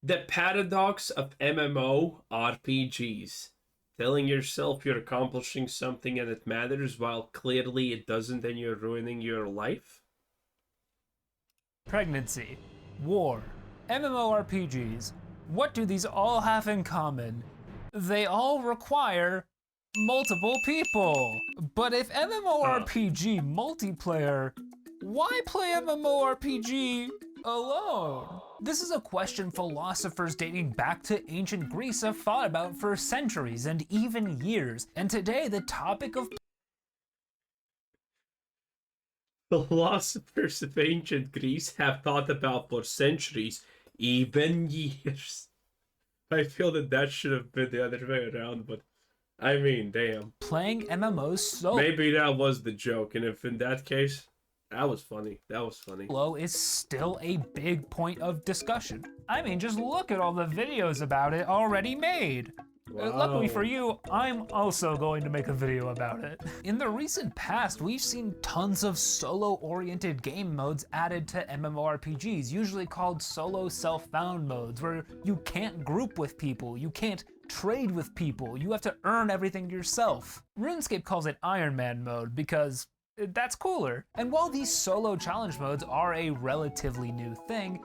The paradox of MMORPGs. Telling yourself you're accomplishing something and it matters while clearly it doesn't and you're ruining your life? Pregnancy, war, MMORPGs. What do these all have in common? They all require multiple people. But if MMORPG multiplayer, why play MMORPG alone? This is a question philosophers dating back to ancient Greece have thought about for centuries and even years. And today the topic of Philosophers of ancient Greece have thought about for centuries, even years. I feel that that should have been the other way around, but I mean, damn. playing MMOs solo Maybe that was the joke, and if in that case, that was funny. That was funny. is still a big point of discussion. I mean, just look at all the videos about it already made. Luckily for you, I'm also going to make a video about it. In the recent past, we've seen tons of solo-oriented game modes added to MMORPGs, usually called solo self-found modes, where you can't group with people, you can't trade with people, you have to earn everything yourself. RuneScape calls it Iron Man mode because that's cooler. And while these solo challenge modes are a relatively new thing,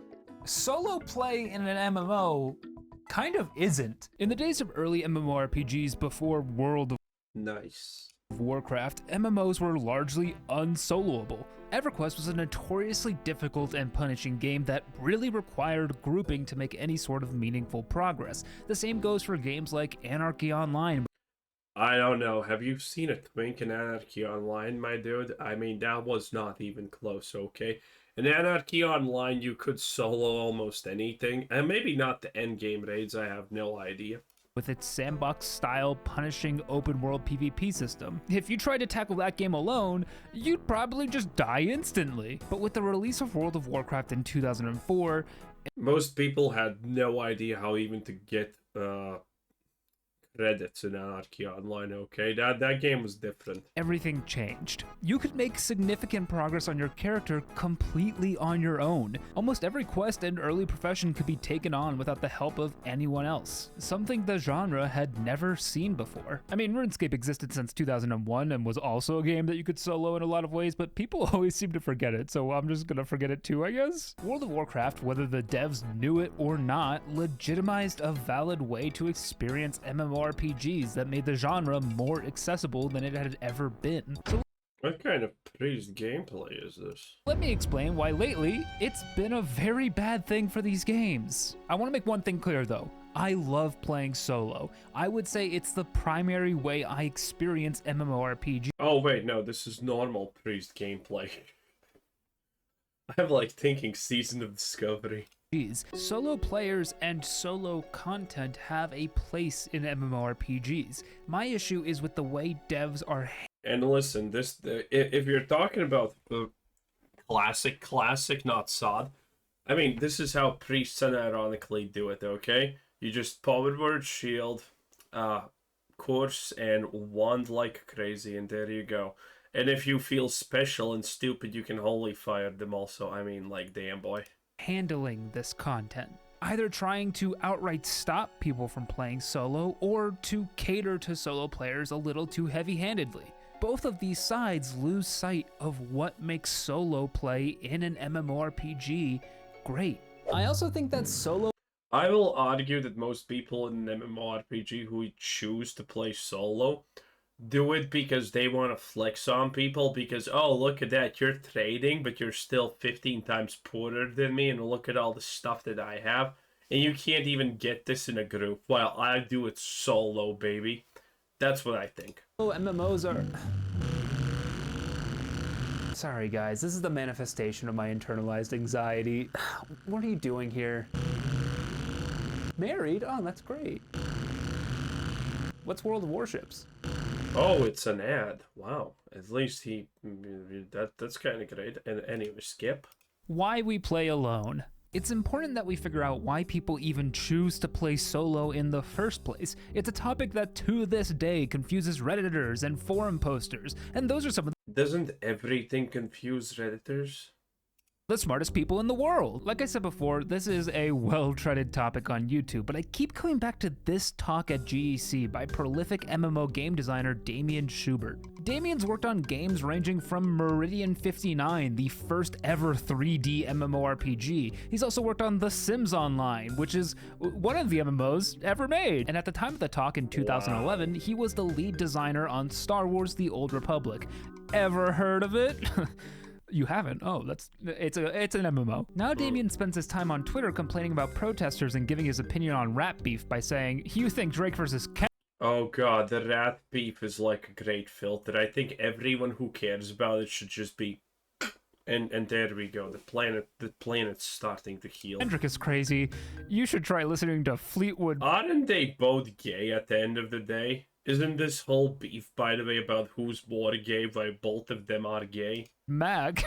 solo play in an MMO kind of isn't. In the days of early MMORPGs before World of Nice. Warcraft, MMOs were largely unsoloable. EverQuest was a notoriously difficult and punishing game that really required grouping to make any sort of meaningful progress. The same goes for games like Anarchy Online. I don't know. Have you seen a Twink in Anarchy Online, my dude? I mean, that was not even close, okay? In Anarchy Online, you could solo almost anything, and maybe not the endgame raids, I have no idea. With its sandbox-style, punishing open-world PvP system. If you tried to tackle that game alone, you'd probably just die instantly. But with the release of World of Warcraft in 2004, Most people had no idea how even to get credits in Anarchy Online, okay? That game was different. everything changed. You could make significant progress on your character completely on your own. Almost every quest and early profession could be taken on without the help of anyone else, something the genre had never seen before. I mean, RuneScape existed since 2001 and was also a game that you could solo in a lot of ways, but people always seem to forget it, so I'm just gonna forget it too, I guess. World of Warcraft, whether the devs knew it or not, legitimized a valid way to experience MMORPGs that made the genre more accessible than it had ever been. So What kind of priest gameplay is this? let me explain why lately it's been a very bad thing for these games. I want to make one thing clear though. I love playing solo. I would say it's the primary way I experience MMORPG. Oh, wait, no, this is normal priest gameplay. I'm like thinking Season of Discovery. Solo players and solo content have a place in MMORPGs. My issue is with the way devs are. And listen, if you're talking about the classic, not sod, I mean, this is how priests unironically do it, okay? You just power word shield, course, and wand like crazy, and there you go. And if you feel special and stupid, you can holy fire them also. I mean, like, damn boy. Handling this content, either trying to outright stop people from playing solo or to cater to solo players a little too heavy-handedly. Both of these sides lose sight of what makes solo play in an MMORPG great. I also think that solo I will argue that most people in an MMORPG who choose to play solo do it because they want to flex on people because, oh, look at that, you're trading, but you're still 15 times poorer than me, and look at all the stuff that I have, and you can't even get this in a group, while I do it solo, baby. That's what I think. MMOs are... Sorry guys, this is the manifestation of my internalized anxiety. What are you doing here? Married? Oh, that's great. What's World of Warships? Oh, it's an ad. Wow. At least that's kind of great. And anyway, skip. Why we play alone. It's important that we figure out why people even choose to play solo in the first place. It's a topic that to this day confuses Redditors and forum posters, and those are some of Doesn't everything confuse Redditors? the smartest people in the world. Like I said before, this is a well-treaded topic on YouTube, but I keep coming back to this talk at GEC by prolific MMO game designer Damien Schubert. Damien's worked on games ranging from Meridian 59, the first ever 3D MMORPG. He's also worked on The Sims Online, which is one of the MMOs ever made. And at the time of the talk in 2011, he was the lead designer on Star Wars: The Old Republic. Ever heard of it? You haven't? Oh, it's an MMO. Now Damien spends his time on Twitter complaining about protesters and giving his opinion on rat beef by saying, "You think Drake versus Ken?" Oh god, the rat beef is like a great filter. I think everyone who cares about it should just be... And there we go. The planet's starting to heal. Kendrick is crazy. You should try listening to Fleetwood. Aren't they both gay at the end of the day? Isn't this whole beef, by the way, about who's more gay, why both of them are gay? Mag.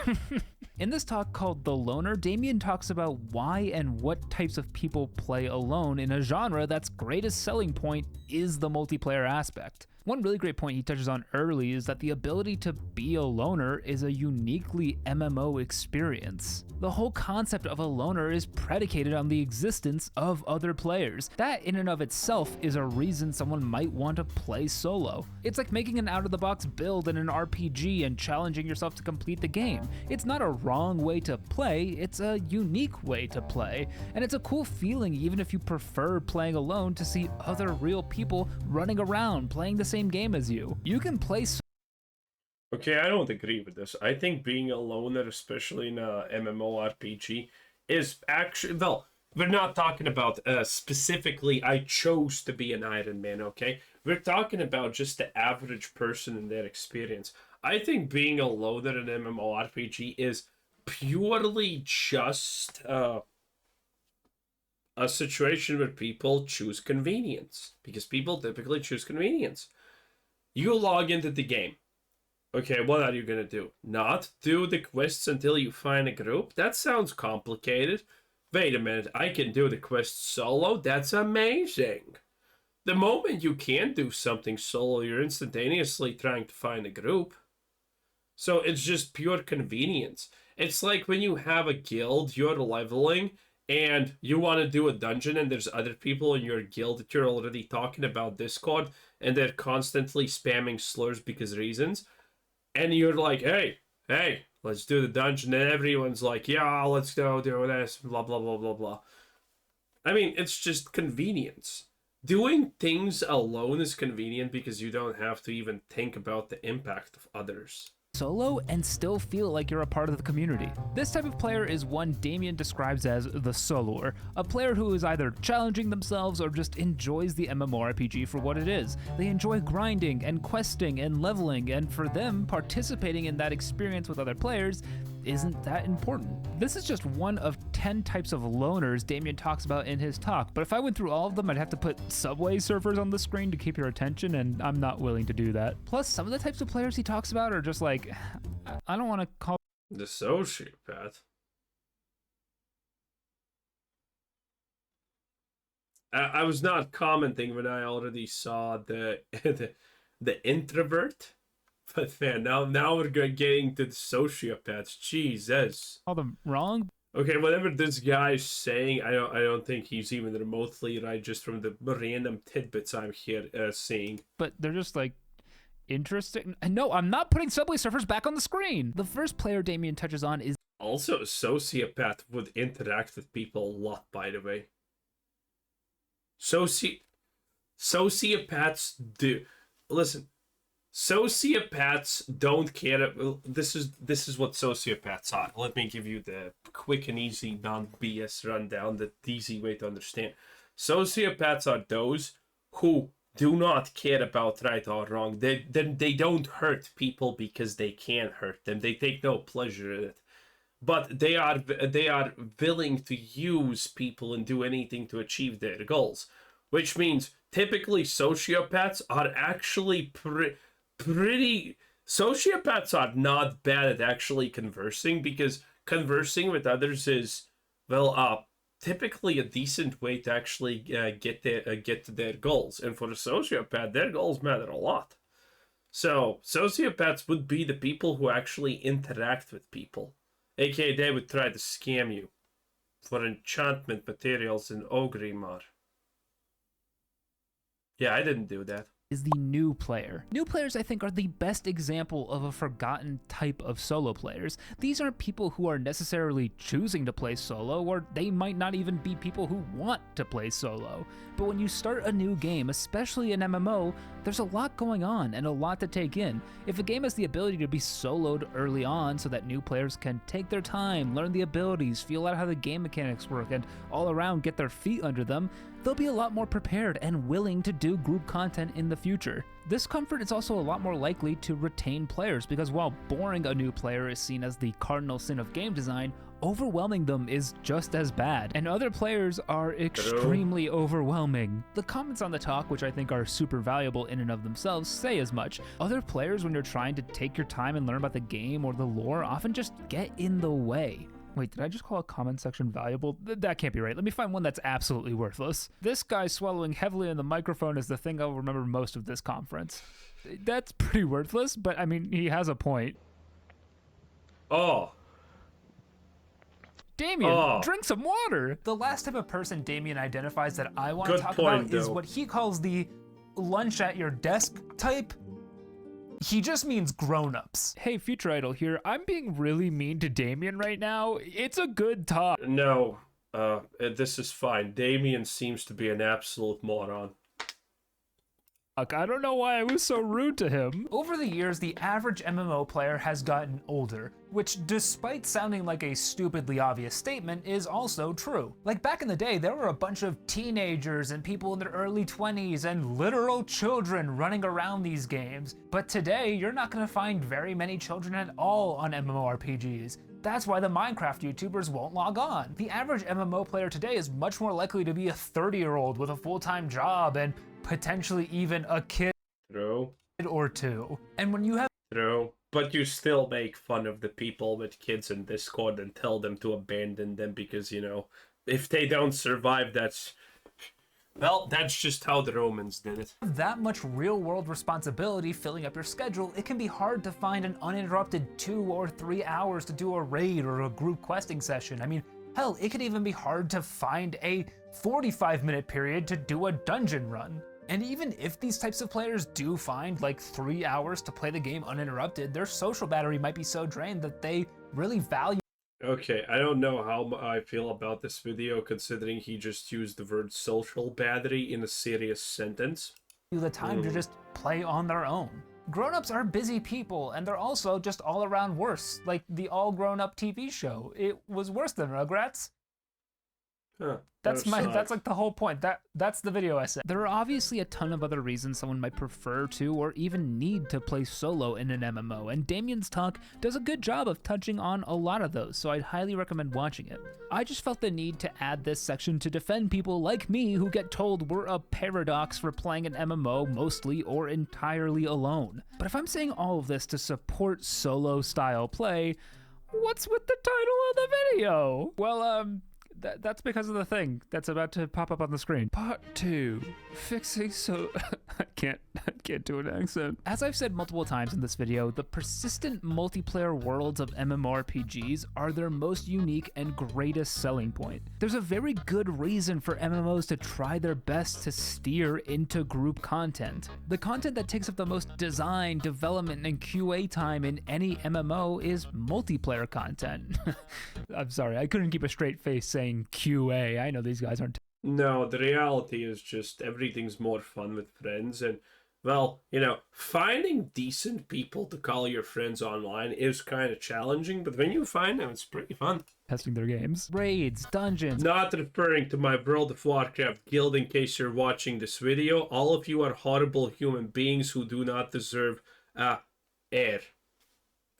In this talk called The Loner, Damien talks about why and what types of people play alone in a genre that's greatest selling point is the multiplayer aspect. One really great point he touches on early is that the ability to be a loner is a uniquely MMO experience. The whole concept of a loner is predicated on the existence of other players. That in and of itself is a reason someone might want to play solo. It's like making an out-of-the-box build in an RPG and challenging yourself to complete the game. It's not a wrong way to play, it's a unique way to play. And it's a cool feeling even if you prefer playing alone to see other real people running around playing the same game as you. You can play Okay, I don't agree with this. I think being a loner, especially in a MMORPG, is actually... Well, we're not talking about specifically I chose to be an Iron Man, okay? We're talking about just the average person and their experience. I think being a loner in MMORPG is purely just a situation where people choose convenience. Because people typically choose convenience. You log into the game. Okay, what are you gonna do? Not do the quests until you find a group? That sounds complicated. Wait a minute, I can do the quest solo? That's amazing. The moment you can't do something solo, you're instantaneously trying to find a group. So it's just pure convenience. It's like when you have a guild, you're leveling, and you want to do a dungeon, and there's other people in your guild that you're already talking about Discord, and they're constantly spamming slurs because reasons. And you're like, hey, let's do the dungeon. And everyone's like, yeah, let's go do this, blah, blah, blah, blah, blah. I mean, it's just convenience. Doing things alone is convenient because you don't have to even think about the impact of others. Solo and still feel like you're a part of the community. This type of player is one Damien describes as the soloer, a player who is either challenging themselves or just enjoys the MMORPG for what it is. They enjoy grinding and questing and leveling, and for them, participating in that experience with other players isn't that important. This is just one of 10 types of loners Damien talks about in his talk, but if I went through all of them, I'd have to put Subway surfers on the screen to keep your attention, and I'm not willing to do that. Plus, some of the types of players he talks about are just like, I don't want to call... The sociopath? I was not commenting when I already saw the introvert. But man, now we're getting to the sociopaths. Jesus. Call them wrong. Okay, whatever this guy's saying, I don't think he's even remotely right, just from the random tidbits I'm here seeing. But they're just like interesting. No, I'm not putting Subway Surfers back on the screen. The first player Damien touches on is also a sociopath would interact with people a lot, by the way. Sociopaths do. Listen. Sociopaths don't care. This is what sociopaths are. Let me give you the quick and easy, non-BS rundown, the easy way to understand. Sociopaths are those who do not care about right or wrong. They don't hurt people because they can't hurt them. They take no pleasure in it. But they are willing to use people and do anything to achieve their goals. Which means typically sociopaths are actually sociopaths are not bad at actually conversing, because conversing with others is, well, typically a decent way to actually get to their goals. And for a sociopath, their goals matter a lot. So sociopaths would be the people who actually interact with people AKA they would try to scam you for enchantment materials in Ogrimmar. Yeah, I didn't do that. Is the new player. New players, I think, are the best example of a forgotten type of solo players. These aren't people who are necessarily choosing to play solo, or they might not even be people who want to play solo. But when you start a new game, especially an MMO, there's a lot going on and a lot to take in. If a game has the ability to be soloed early on so that new players can take their time, learn the abilities, feel out how the game mechanics work, and all around get their feet under them, they'll be a lot more prepared and willing to do group content in the future. This comfort is also a lot more likely to retain players because while boring a new player is seen as the cardinal sin of game design, overwhelming them is just as bad, and other players are extremely overwhelming. The comments on the talk, which I think are super valuable in and of themselves, say as much. Other players, when you're trying to take your time and learn about the game or the lore, often just get in the way. Wait, did I just call a comment section valuable? That can't be right. Let me find one that's absolutely worthless. This guy swallowing heavily in the microphone is the thing I'll remember most of this conference. That's pretty worthless, but I mean, he has a point. Oh. Damien, drink some water. The last type of person Damien identifies that I want to talk about is what he calls the lunch at your desk type. He just means grown-ups. Hey, Future Idol here. I'm being really mean to Damien right now. It's a good talk. No, this is fine. Damien seems to be an absolute moron. I don't know why I was so rude to him. Over the years, the average MMO player has gotten older, which despite sounding like a stupidly obvious statement, is also true. Like back in the day, there were a bunch of teenagers and people in their early 20s and literal children running around these games. But today, you're not gonna find very many children at all on MMORPGs. That's why the Minecraft YouTubers won't log on. The average MMO player today is much more likely to be a 30-year-old with a full-time job and potentially even a kid or two. And when you have but you still make fun of the people with kids in Discord and tell them to abandon them because, you know, if they don't survive, that's just how the Romans did it. That much real-world responsibility filling up your schedule, it can be hard to find an uninterrupted 2 or 3 hours to do a raid or a group questing session. I mean, hell, it could even be hard to find a 45-minute period to do a dungeon run. And even if these types of players do find like 3 hours to play the game uninterrupted, their social battery might be so drained that they really value. Okay, I don't know how I feel about this video considering he just used the word social battery in a serious sentence. The time to just play on their own. Grown-ups are busy people, and they're also just all around worse, like the All Grown Up TV show. It was worse than Rugrats. Huh. That's like the whole point. That's the video I said. There are obviously a ton of other reasons someone might prefer to or even need to play solo in an MMO, and Damien's talk does a good job of touching on a lot of those, so I'd highly recommend watching it. I just felt the need to add this section to defend people like me who get told we're a paradox for playing an MMO mostly or entirely alone. But if I'm saying all of this to support solo style play, what's with the title of the video? Well, that's because of the thing that's about to pop up on the screen. Part 2, fixing I can't do an accent. As I've said multiple times in this video, the persistent multiplayer worlds of MMORPGs are their most unique and greatest selling point. There's a very good reason for MMOs to try their best to steer into group content. The content that takes up the most design, development, and QA time in any MMO is multiplayer content. I'm sorry, I couldn't keep a straight face saying QA. I know these guys aren't. No, the reality is just everything's more fun with friends, and well, you know, finding decent people to call your friends online is kind of challenging, but when you find them, it's pretty fun. Testing their games. Raids, dungeons. Not referring to my World of Warcraft guild in case you're watching this video. All of you are horrible human beings who do not deserve air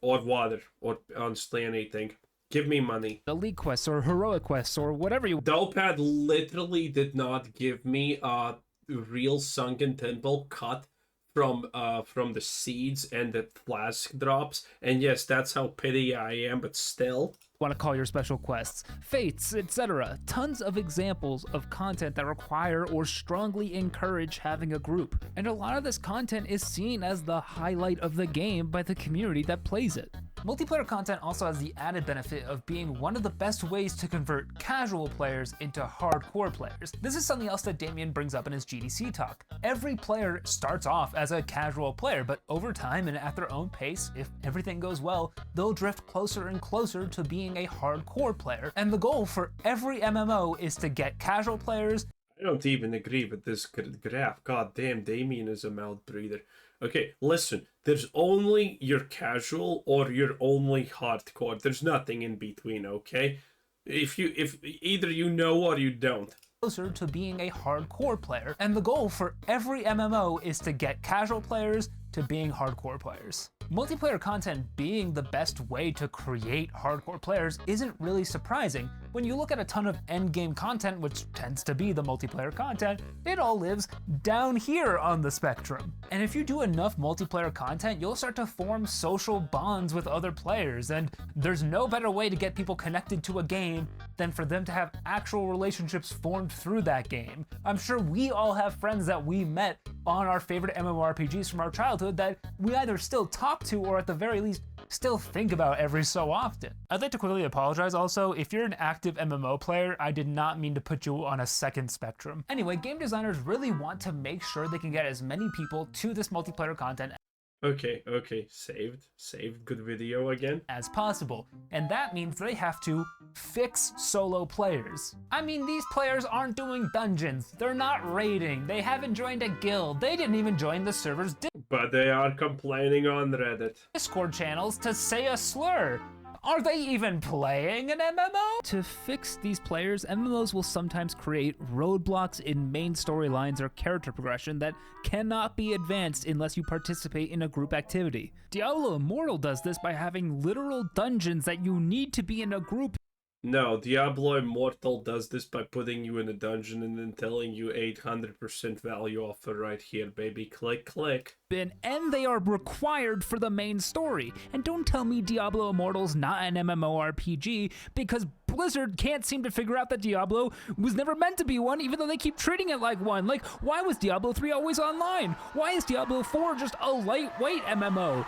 or water or honestly anything. Give me money. Elite quests or heroic quests or whatever you. Dopad literally did not give me a real sunken temple cut from the seeds and the flask drops. And yes, that's how petty I am, but still. Want to call your special quests, fates, etc. Tons of examples of content that require or strongly encourage having a group. And a lot of this content is seen as the highlight of the game by the community that plays it. Multiplayer content also has the added benefit of being one of the best ways to convert casual players into hardcore players. This is something else that Damien brings up in his GDC talk. Every player starts off as a casual player, but over time and at their own pace, if everything goes well, they'll drift closer and closer to being a hardcore player. And the goal for every MMO is to get casual players. I don't even agree with this graph. God damn, Damien is a mouth breather. Okay, listen, there's only your casual or your only hardcore. There's nothing in between, okay? If either you know or you don't. Closer to being a hardcore player. And the goal for every MMO is to get casual players to being hardcore players. Multiplayer content being the best way to create hardcore players isn't really surprising. When you look at a ton of endgame content, which tends to be the multiplayer content, it all lives down here on the spectrum. And if you do enough multiplayer content, you'll start to form social bonds with other players, and there's no better way to get people connected to a game than for them to have actual relationships formed through that game. I'm sure we all have friends that we met on our favorite MMORPGs from our childhood that we either still talk to or at the very least still think about every so often. I'd like to quickly apologize also, if you're an active MMO player, I did not mean to put you on a second spectrum. Anyway, game designers really want to make sure they can get as many people to this multiplayer content Okay, saved, good video again. as possible, and that means they have to fix solo players. I mean, these players aren't doing dungeons, they're not raiding, they haven't joined a guild, they didn't even join the server's But they are complaining on Reddit. Discord channels to say a slur. Are they even playing an MMO? To fix these players, MMOs will sometimes create roadblocks in main storylines or character progression that cannot be advanced unless you participate in a group activity. Diablo Immortal does this by having literal dungeons that you need to be in a group. No, Diablo Immortal does this by putting you in a dungeon and then telling you 800% value offer right here, baby. Click, click. And they are required for the main story. And don't tell me Diablo Immortal's not an MMORPG, because Blizzard can't seem to figure out that Diablo was never meant to be one, even though they keep treating it like one. Like, why was Diablo 3 always online? Why is Diablo 4 just a lightweight MMO?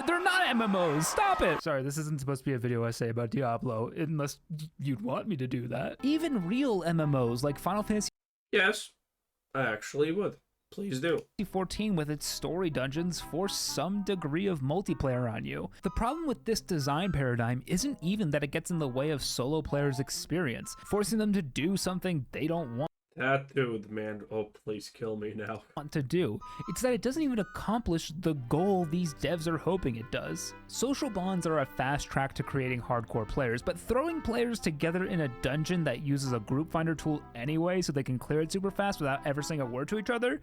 They're not MMOs, stop it! Sorry, this isn't supposed to be a video essay about Diablo, unless you'd want me to do that. Even real MMOs like Final Fantasy Yes, I actually would. Please do. 14 with its story dungeons force some degree of multiplayer on you. The problem with this design paradigm isn't even that it gets in the way of solo players' experience, forcing them to do something they don't want That dude, man. Oh, please kill me now. to do. It's that it doesn't even accomplish the goal these devs are hoping it does. Social bonds are a fast track to creating hardcore players, but throwing players together in a dungeon that uses a group finder tool anyway so they can clear it super fast without ever saying a word to each other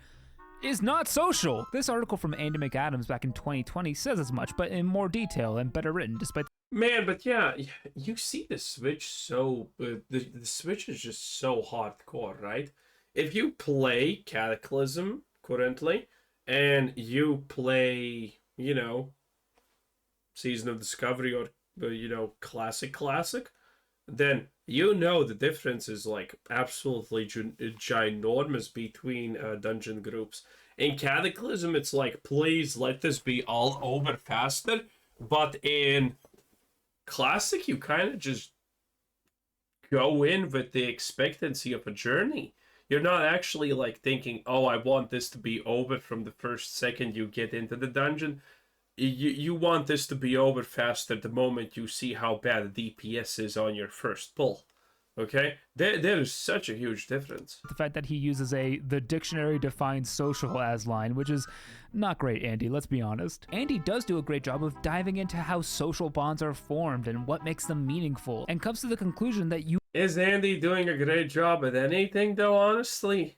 is not social. This article from Andy McAdams back in 2020 says as much, but in more detail and better written, despite Man, but yeah, you see the Switch so... the Switch is just so hardcore, right? If you play Cataclysm currently, and you play, you know, Season of Discovery or, you know, Classic, then you know the difference is like absolutely ginormous between dungeon groups. In Cataclysm, it's like, please let this be all over faster, but in Classic, you kind of just go in with the expectancy of a journey. You're not actually like thinking, oh, I want this to be over from the first second you get into the dungeon. You want this to be over faster the moment you see how bad the DPS is on your first pull. Okay? There is such a huge difference. the fact that he uses the dictionary defines social as line, which is not great, Andy, let's be honest. Andy does do a great job of diving into how social bonds are formed and what makes them meaningful, and comes to the conclusion that you Is Andy doing a great job at anything, though, honestly?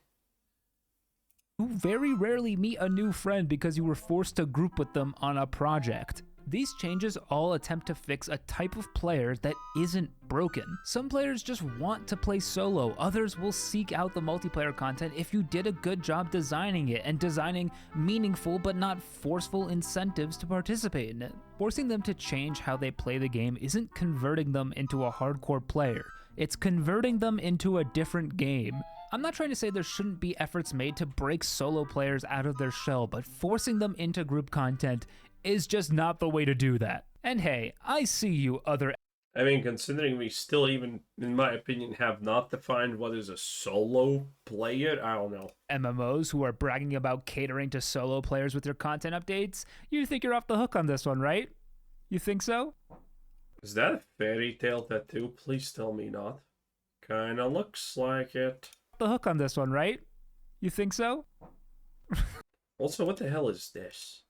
very rarely meet a new friend because you were forced to group with them on a project. These changes all attempt to fix a type of player that isn't broken. Some players just want to play solo, others will seek out the multiplayer content if you did a good job designing it and designing meaningful but not forceful incentives to participate in it. Forcing them to change how they play the game isn't converting them into a hardcore player, it's converting them into a different game. I'm not trying to say there shouldn't be efforts made to break solo players out of their shell, but forcing them into group content is just not the way to do that. And hey, I see you other I mean, considering we still even, in my opinion, have not defined what is a solo player, I don't know. MMOs who are bragging about catering to solo players with their content updates, you think you're off the hook on this one, right? You think so? Is that a fairy tale tattoo? Please tell me not. Kinda looks like it. The hook on this one, right? You think so? Also, what the hell is this?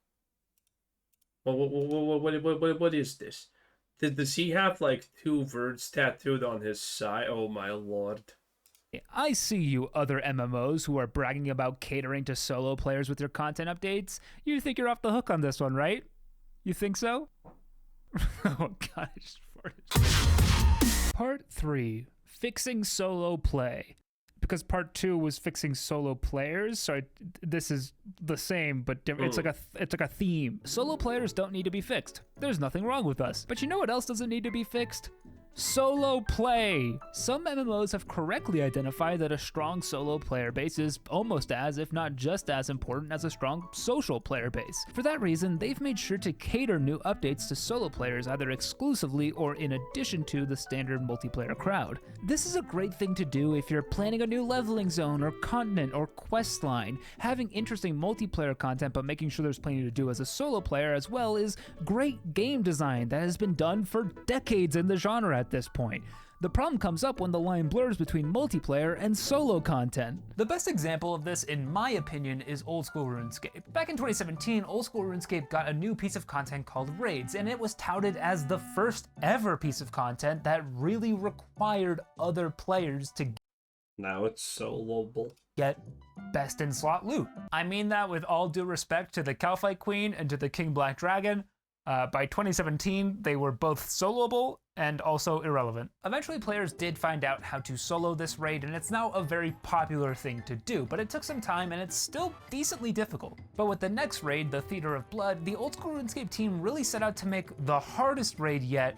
What is this? Does he have like 2 words tattooed on his side? Oh my lord. I see you other MMOs who are bragging about catering to solo players with their content updates. You think you're off the hook on this one, right? You think so? Oh gosh. Part 3, fixing solo play. Because part 2 was fixing solo players, so this is the same but different. It's like a theme. Solo players don't need to be fixed. There's nothing wrong with us. But you know what else doesn't need to be fixed? Solo play. Some MMOs have correctly identified that a strong solo player base is almost as, if not just as important as a strong social player base. For that reason, they've made sure to cater new updates to solo players either exclusively or in addition to the standard multiplayer crowd. This is a great thing to do if you're planning a new leveling zone or continent or quest line. Having interesting multiplayer content but making sure there's plenty to do as a solo player as well is great game design that has been done for decades in the genre at this point. The problem comes up when the line blurs between multiplayer and solo content. The best example of this, in my opinion, is Old School RuneScape. Back in 2017, Old School RuneScape got a new piece of content called Raids, and it was touted as the first ever piece of content that really required other players to Now it's soloable. get best in slot loot. I mean that with all due respect to the Cowfight Queen and to the King Black Dragon. By 2017, they were both soloable and also irrelevant. Eventually, players did find out how to solo this raid, and it's now a very popular thing to do, but it took some time and it's still decently difficult. But with the next raid, the Theater of Blood, the Old School RuneScape team really set out to make the hardest raid yet.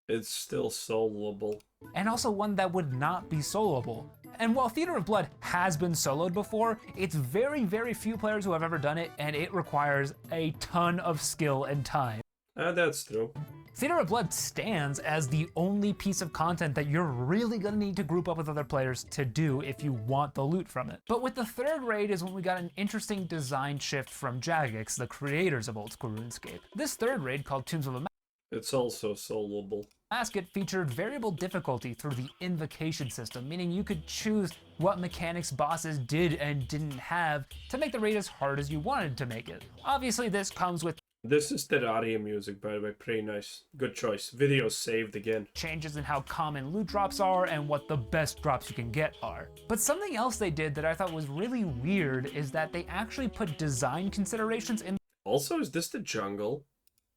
It's still soloable. And also one that would not be soloable. And while Theater of Blood has been soloed before, it's very, very few players who have ever done it, and it requires a ton of skill and time. That's true. Theater of Blood stands as the only piece of content that you're really gonna need to group up with other players to do if you want the loot from it. But with the third raid is when we got an interesting design shift from Jagex, the creators of Old School RuneScape. This third raid, called Tombs of the It's also soloable. Basket featured variable difficulty through the invocation system, meaning you could choose what mechanics bosses did and didn't have to make the raid as hard as you wanted to make it. Obviously, this comes with This is Terraria music, by the way. Pretty nice. Good choice. Video saved again. changes in how common loot drops are and what the best drops you can get are. But something else they did that I thought was really weird is that they actually put design considerations in Also, is this the jungle?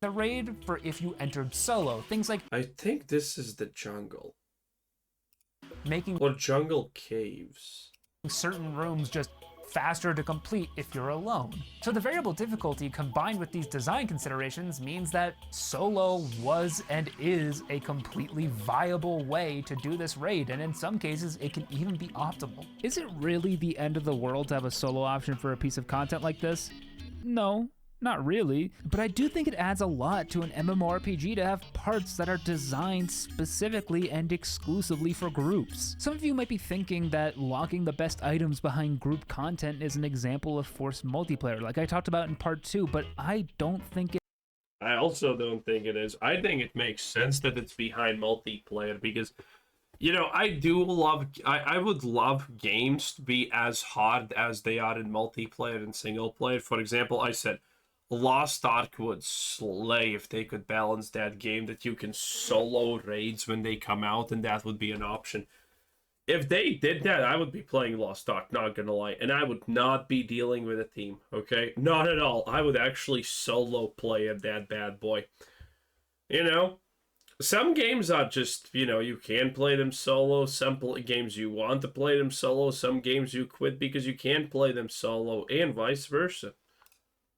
the raid for if you entered solo. Things like I think this is the jungle. making Or jungle caves. certain rooms just faster to complete if you're alone. So the variable difficulty combined with these design considerations means that solo was and is a completely viable way to do this raid, and in some cases it can even be optimal. Is it really the end of the world to have a solo option for a piece of content like this? No. Not really, but I do think it adds a lot to an MMORPG to have parts that are designed specifically and exclusively for groups. Some of you might be thinking that locking the best items behind group content is an example of forced multiplayer, like I talked about in part 2, but I don't think it I also don't think it is. I think it makes sense that it's behind multiplayer because, you know, I would love games to be as hard as they are in multiplayer and single player. For example, I said Lost Ark would slay if they could balance that game, that you can solo raids when they come out, and that would be an option. If they did that, I would be playing Lost Ark, not gonna lie, and I would not be dealing with a team, okay? Not at all. I would actually solo play that bad boy. You know? Some games are just, you know, you can play them solo. Some games you want to play them solo. Some games you quit because you can't play them solo, and vice versa.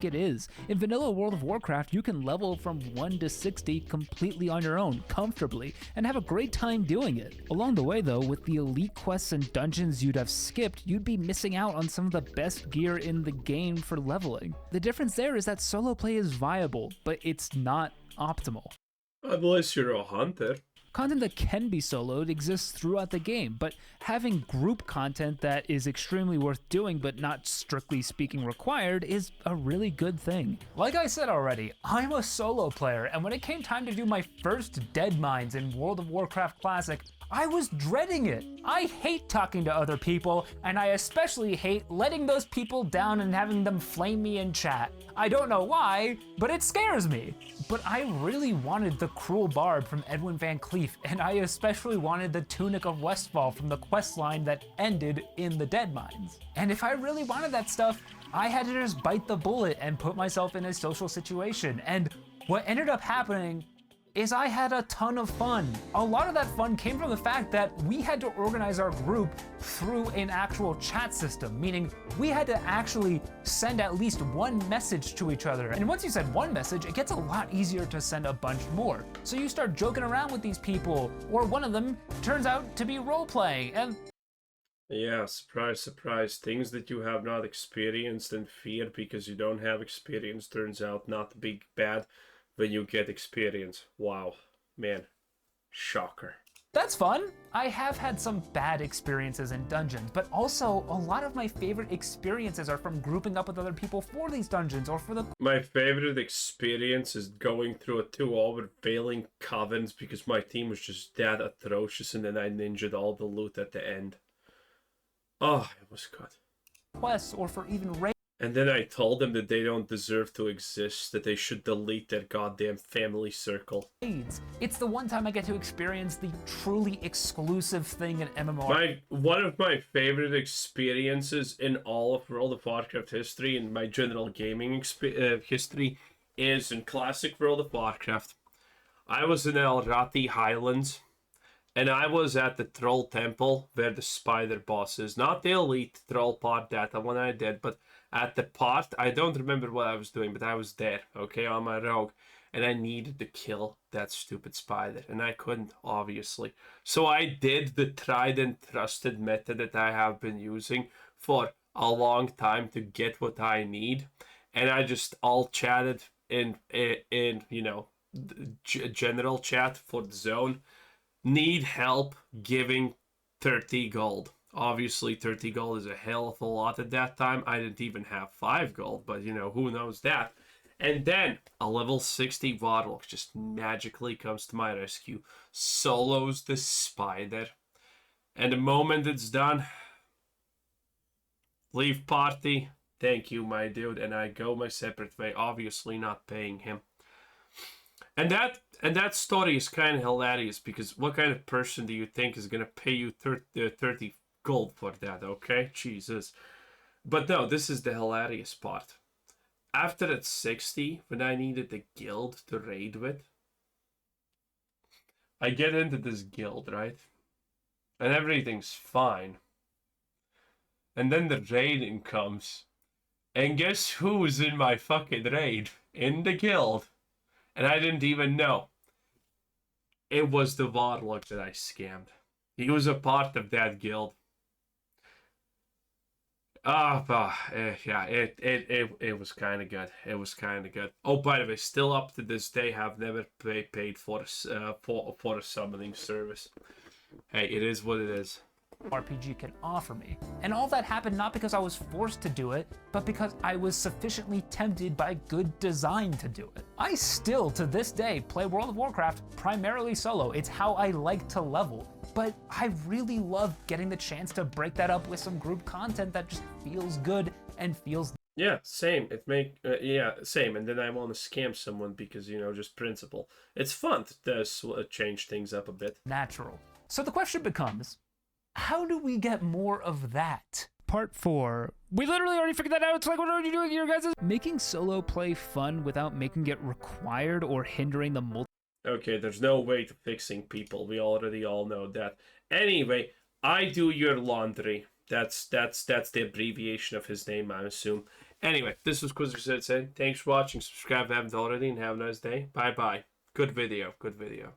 it is. In vanilla World of Warcraft, you can level from 1 to 60 completely on your own, comfortably, and have a great time doing it. Along the way though, with the elite quests and dungeons you'd have skipped, you'd be missing out on some of the best gear in the game for leveling. The difference there is that solo play is viable, but it's not optimal. Unless you're a hunter. Content that can be soloed exists throughout the game, but having group content that is extremely worth doing but not strictly speaking required is a really good thing. Like I said already, I'm a solo player, and when it came time to do my first Dead Mines in World of Warcraft Classic, I was dreading it. I hate talking to other people, and I especially hate letting those people down and having them flame me in chat. I don't know why, but it scares me. But I really wanted the Cruel Barb from Edwin Van Cleef, and I especially wanted the Tunic of Westfall from the questline that ended in the Dead Mines. And if I really wanted that stuff, I had to just bite the bullet and put myself in a social situation. And what ended up happening is I had a ton of fun. A lot of that fun came from the fact that we had to organize our group through an actual chat system, meaning we had to actually send at least one message to each other. And once you send one message, it gets a lot easier to send a bunch more. So you start joking around with these people, or one of them turns out to be role-playing, and yeah, surprise, surprise. Things that you have not experienced and feared because you don't have experience turns out not big bad when you get experience. Wow, man, shocker. that's fun. I have had some bad experiences in dungeons, but also a lot of my favorite experiences are from grouping up with other people for these dungeons or for the... My favorite experience is going through a 2-hour failing covens because my team was just that atrocious and then I ninja'd all the loot at the end. Oh, it was good. quests or for even raids. And then I told them that they don't deserve to exist, that they should delete their goddamn family circle. It's the one time I get to experience the truly exclusive thing in MMO. One of my favorite experiences in all of World of Warcraft history and my general gaming history is in classic World of Warcraft. I was in El Rati Highlands, and I was at the Troll Temple where the spider boss is. Not the elite troll part, that the one I did, but at the part, I don't remember what I was doing, but I was there, okay, on my rogue, and I needed to kill that stupid spider, and I couldn't, obviously. So I did the tried and trusted method that I have been using for a long time to get what I need, and I just all chatted in you know, general chat for the zone. Need help giving 30 gold. Obviously, 30 gold is a hell of a lot at that time. I didn't even have 5 gold, but you know, who knows that. And then a level 60 Warlock just magically comes to my rescue, solos the spider, and the moment it's done, leave party, thank you, my dude, and I go my separate way, obviously not paying him. And that story is kind of hilarious because what kind of person do you think is going to pay you 30 gold for that, okay? Jesus. But no, this is the hilarious part. After at 60, when I needed the guild to raid with, I get into this guild, right? And everything's fine. And then the raiding comes. And guess who's in my fucking raid? In the guild. And I didn't even know. It was the Warlock that I scammed. He was a part of that guild. Yeah, it was kind of good. It was kind of good. Oh, by the way, still up to this day, have never paid for a summoning service. Hey, it is what it is. RPG can offer me. And all that happened not because I was forced to do it, but because I was sufficiently tempted by good design to do it. I still, to this day, play World of Warcraft primarily solo. It's how I like to level. But I really love getting the chance to break that up with some group content that just feels good and feels... Yeah, same. Same. And then I want to scam someone because, you know, just principle. It's fun to change things up a bit. natural. So the question becomes, how do we get more of that? Part 4. We literally already figured that out. It's like, what are you doing here, guys? Making solo play fun without making it required or hindering the multi... Okay, there's no way to fixing people. We already all know that. Anyway, I do your laundry. That's the abbreviation of his name, I assume. Anyway, this was Quizzer saying, thanks for watching. Subscribe if you haven't already, and have a nice day. Bye-bye. Good video. Good video.